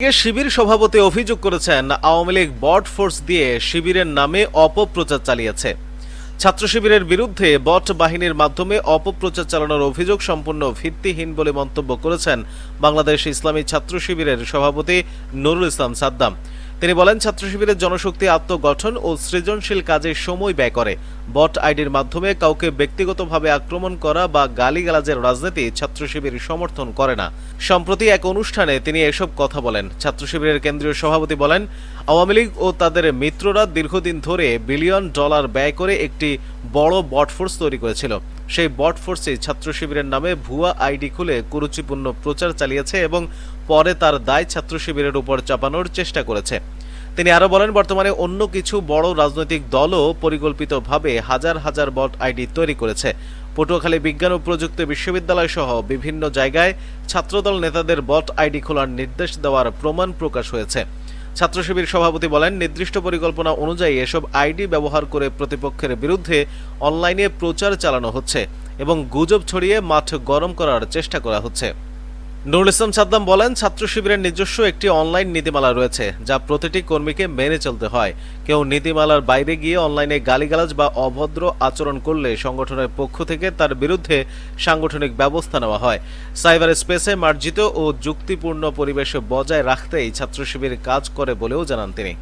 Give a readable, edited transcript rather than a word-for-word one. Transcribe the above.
শিবির সভাপতি অভিযোগ করেছেন, আওয়ামী লীগ বট ফোর্স দিয়ে শিবিরের নামে অপপ্রচার চালিয়েছে। ছাত্র শিবিরের বিরুদ্ধে বট বাহিনীর মাধ্যমে অপপ্রচার চালানোর অভিযোগ সম্পূর্ণ ভিত্তিহীন বলে মন্তব্য করেছেন বাংলাদেশ ইসলামী ছাত্র শিবিরের সভাপতি নুরুল ইসলাম সাদ্দাম। তিনি বলেন, ছাত্র শিবিরের জনশক্তি আত্মগঠন ও সৃজনশীল কাজে সময় ব্যয় করে। বট আইডির মাধ্যমে কাউকে ব্যক্তিগতভাবে আক্রমণ করা বা গালিগালাজের রাজনীতি ছাত্র শিবির সমর্থন করে না। সম্প্রতি এক অনুষ্ঠানে তিনি এসব কথা বলেন। ছাত্র শিবিরের কেন্দ্রীয় সভাপতি বলেন, আওয়ামী লীগ ও তাদের মিত্ররা দীর্ঘদিন ধরে বিলিয়ন ডলার ব্যয় করে একটি বড় বট ফোর্স তৈরি করেছিল। সেই বট ফোর্সে ছাত্র শিবিরের নামে ভুয়া আইডি খুলে কুরুচিপূর্ণ প্রচার চালিয়েছে এবং পরে তার দায় ছাত্র শিবিরের উপর চাপানোর চেষ্টা করেছে। তিনি আরো বলেন, বর্তমানে অন্য কিছু বড় রাজনৈতিক দলও পরিকল্পিতভাবে হাজার হাজার বট আইডি তৈরি করেছে। পটুয়াখালী বিজ্ঞান ও প্রযুক্তি বিশ্ববিদ্যালয় সহ বিভিন্ন জায়গায় ছাত্রদল নেতাদের বট আইডি খোলার নির্দেশ দেওয়ার প্রমাণ প্রকাশ হয়েছে। ছাত্র শিবির সভাপতি বলেন, নির্দিষ্ট পরিকল্পনা অনুযায়ী এসব আইডি ব্যবহার করে প্রতিপক্ষের বিরুদ্ধে অনলাইনে প্রচার চালানো হচ্ছে এবং গুজব ছড়িয়ে মাঠ গরম করার চেষ্টা করা হচ্ছে। নুরুল ইসলাম সাদ্দাম বলেন, ছাত্র শিবিরের নিজস্ব একটি অনলাইন নীতিমালা রয়েছে যা প্রতিটি কর্মীকে মেনে চলতে হয়। কেউ নীতিমালার বাইরে গিয়ে অনলাইনে গালিগালাজ বা অভদ্র আচরণ করলে সংগঠনের পক্ষ থেকে তার বিরুদ্ধে সাংগঠনিক ব্যবস্থা নেওয়া হয়। সাইবার স্পেসে মার্জিত ও যুক্তিপূর্ণ পরিবেশ বজায় রাখতেই ছাত্র শিবির কাজ করে বলেও জানান তিনি।